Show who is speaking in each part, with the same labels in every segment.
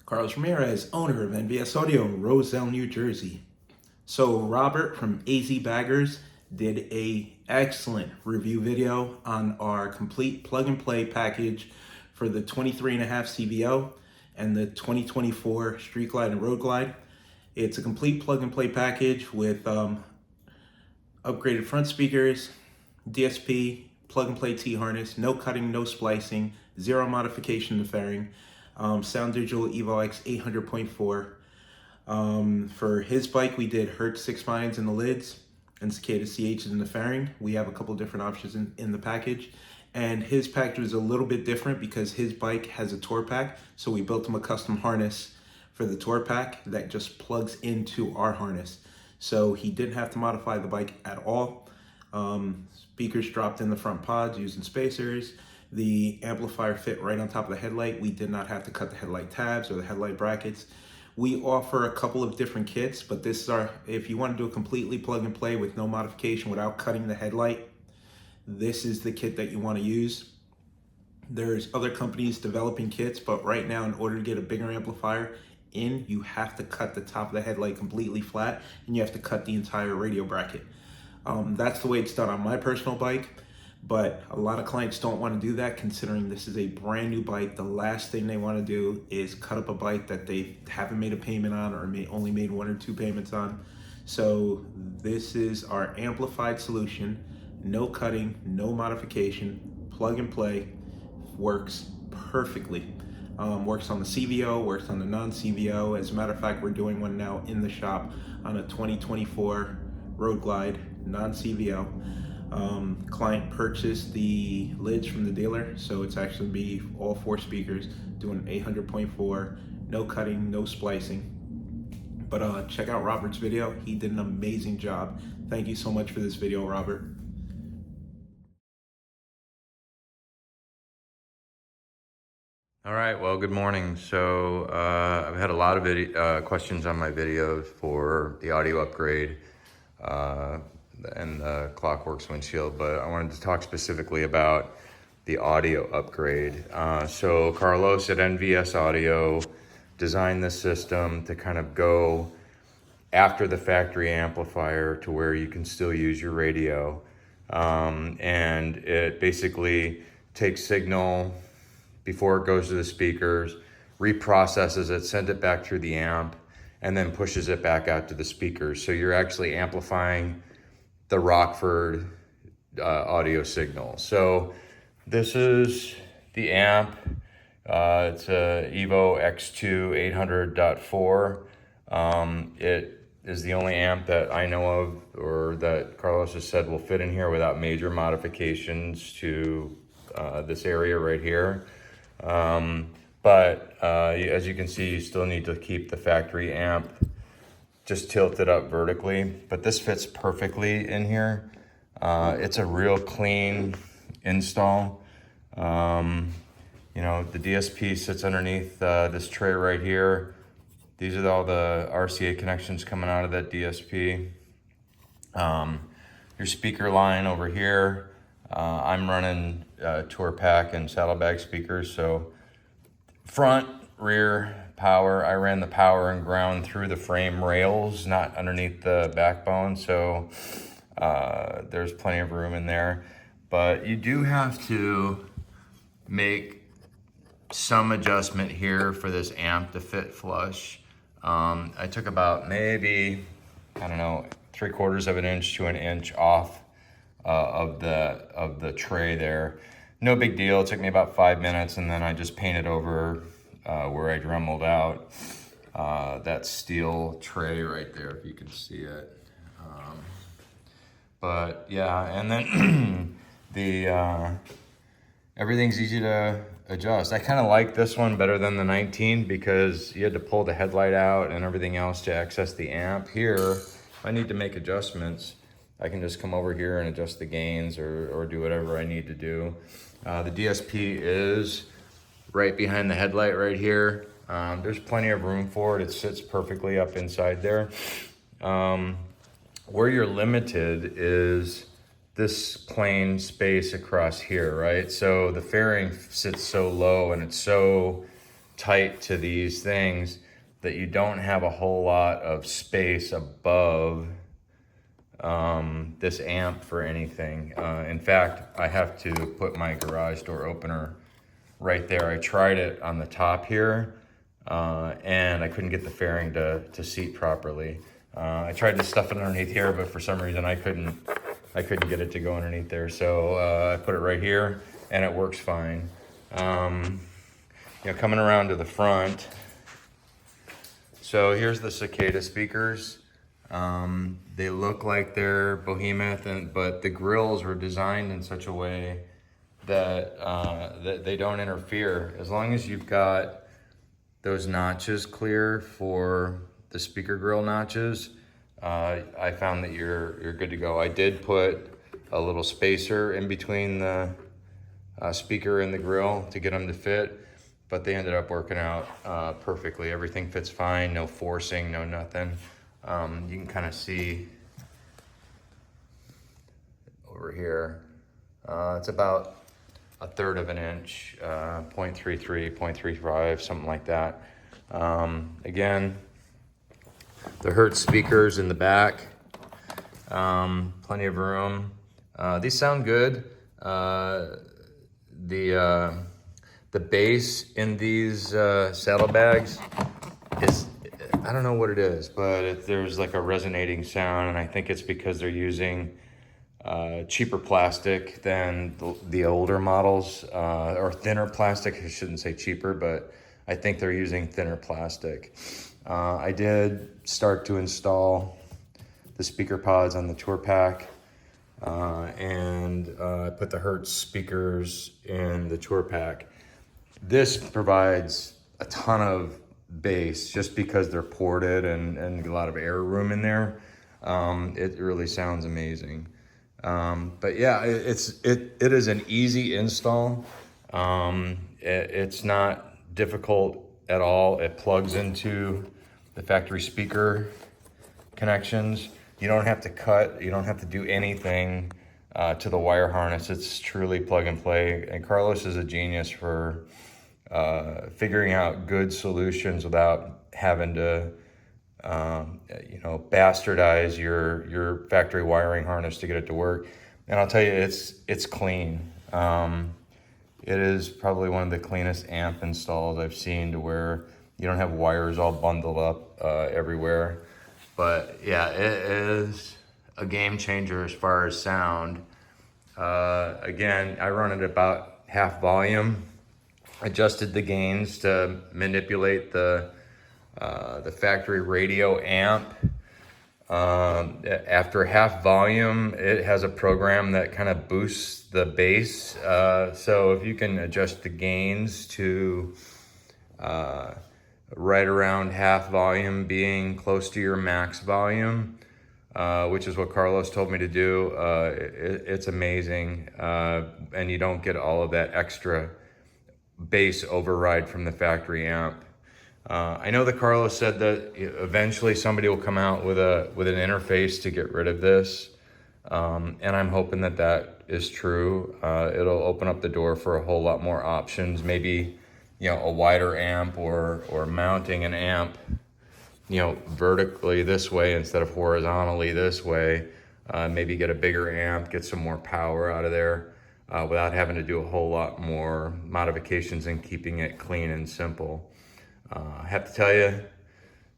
Speaker 1: Carlos Ramirez, owner of NVS Audio in Roselle, New Jersey. So Robert from AZ Baggers did a excellent review video on our complete plug and play package for the 23.5 CVO and the 2024 Street Glide and Road Glide. It's a complete plug and play package with upgraded front speakers, DSP, plug and play T-harness, no cutting, no splicing, zero modification to fairing, Sound Digital Evo X 800.4. For his bike, we did Hertz 6 fines in the lids and Cicada CHs in the fairing. We have a couple different options in the package. And his package was a little bit different because his bike has a tour pack. So we built him a custom harness for the tour pack that just plugs into our harness. So he didn't have to modify the bike at all. Speakers dropped in the front pods using spacers. The amplifier fit right on top of the headlight. We did not have to cut the headlight tabs or the headlight brackets. We offer a couple of different kits, but this is if you want to do a completely plug and play with no modification without cutting the headlight, this is the kit that you want to use. There's other companies developing kits, but right now in order to get a bigger amplifier in, you have to cut the top of the headlight completely flat and you have to cut the entire radio bracket. That's the way it's done on my personal bike, but a lot of clients don't want to do that considering this is a brand new bike. The last thing they want to do is cut up a bike that they haven't made a payment on or only made 1 or 2 payments on. So this is our amplified solution. No cutting, no modification, plug and play, works perfectly. Works on the CVO, works on the non-CVO. As a matter of fact, we're doing one now in the shop on a 2024 Road Glide, non-CVO. Client purchased the lids from the dealer, so it's actually be all 4 speakers doing 800.4, no cutting, no splicing. But check out Robert's video. He did an amazing job. Thank you so much for this video, Robert.
Speaker 2: All right, well, good morning. So I've had a lot of questions on my videos for the audio upgrade and the Clockworks windshield, but I wanted to talk specifically about the audio upgrade. So Carlos at NVS Audio designed this system to kind of go after the factory amplifier to where you can still use your radio. And it basically takes signal before it goes to the speakers, reprocesses it, sends it back through the amp, and then pushes it back out to the speakers. So you're actually amplifying the Rockford audio signal. So this is the amp. It's a Evo X2 800.4. It is the only amp that I know of, or that Carlos has said will fit in here without major modifications to this area right here. But as you can see, you still need to keep the factory amp just tilted up vertically, but this fits perfectly in here. It's a real clean install. You know, the DSP sits underneath this tray right here. These are all the RCA connections coming out of that DSP. Your speaker line over here. I'm running tour pack and saddlebag speakers, so front, rear, power. I ran the power and ground through the frame rails, not underneath the backbone, so there's plenty of room in there. But you do have to make some adjustment here for this amp to fit flush. I took about maybe, I don't know, 3/4 of an inch to an inch off of the tray there. No big deal. It took me about 5 minutes, and then I just painted over where I Dremeled out that steel tray right there, if you can see it. But yeah, and then everything's easy to adjust. I kind of like this one better than the 19 because you had to pull the headlight out and everything else to access the amp. Here, if I need to make adjustments, I can just come over here and adjust the gains or do whatever I need to do. The DSP is right behind the headlight right here. There's plenty of room for it. It sits perfectly up inside there. Where you're limited is this plain space across here, right? So the fairing sits so low and it's so tight to these things that you don't have a whole lot of space above this amp for anything. In fact, I have to put my garage door opener right there. I tried it on the top here, and I couldn't get the fairing to seat properly. I tried to stuff it underneath here, but for some reason I couldn't get it to go underneath there. So I put it right here, and it works fine. You know, coming around to the front. So here's the Cicada speakers. They look like they're Behemoth, but the grills were designed in such a way that, that they don't interfere. As long as you've got those notches clear for the speaker grill notches, I found that you're good to go. I did put a little spacer in between the speaker and the grill to get them to fit, but they ended up working out perfectly. Everything fits fine, no forcing, no nothing. You can kind of see over here, it's about 1/3 of an inch, 0.33, 0.35, something like that. Again, the Hertz speakers in the back, plenty of room. These sound good. The bass in these saddlebags is, I don't know what it is, but there's like a resonating sound, and I think it's because they're using cheaper plastic than the older models, or thinner plastic. I shouldn't say cheaper, but I think they're using thinner plastic. I did start to install the speaker pods on the Tour Pack, and I put the Hertz speakers in the Tour Pack. This provides a ton of bass just because they're ported and a lot of air room in there. It really sounds amazing. But yeah, it is an easy install. It's not difficult at all. It plugs into the factory speaker connections. You don't have to cut, you don't have to do anything to the wire harness. It's truly plug and play. And Carlos is a genius for figuring out good solutions without having to bastardize your factory wiring harness to get it to work. And I'll tell you, it's clean. It is probably one of the cleanest amp installs I've seen, to where you don't have wires all bundled up everywhere. But yeah, it is a game changer as far as sound. Again, I run it about half volume. Adjusted the gains to manipulate the factory radio amp. After half volume, it has a program that kind of boosts the bass. So if you can adjust the gains to right around half volume, being close to your max volume, which is what Carlos told me to do, it's amazing. And you don't get all of that extra bass override from the factory amp. I know that Carlos said that eventually somebody will come out with an interface to get rid of this, and I'm hoping that is true. It'll open up the door for a whole lot more options. Maybe, a wider amp, or mounting an amp, vertically this way instead of horizontally this way. Maybe get a bigger amp, get some more power out of there, without having to do a whole lot more modifications and keeping it clean and simple. I have to tell you,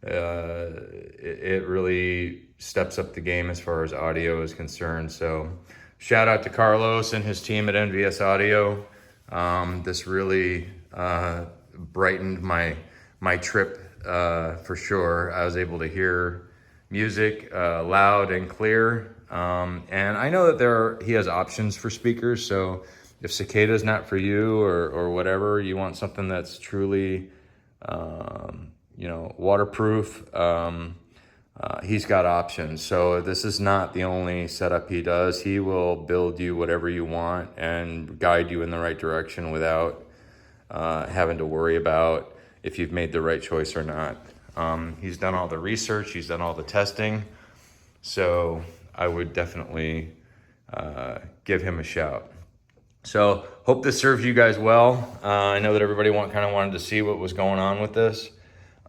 Speaker 2: it really steps up the game as far as audio is concerned. So shout out to Carlos and his team at NVS Audio. This really brightened my trip for sure. I was able to hear music loud and clear. And I know that he has options for speakers. So if Cicada is not for you, or whatever, you want something that's truly waterproof, he's got options. So this is not the only setup he does. He will build you whatever you want and guide you in the right direction without having to worry about if you've made the right choice or not. He's done all the research, he's done all the testing, so I would definitely give him a shout. So hope this serves you guys well. I know that everybody kind of wanted to see what was going on with this.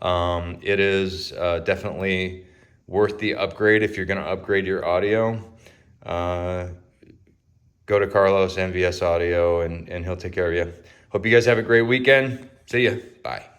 Speaker 2: It is definitely worth the upgrade if you're going to upgrade your audio. Go to Carlos, NVS Audio, and he'll take care of you. Hope you guys have a great weekend. See ya. Bye.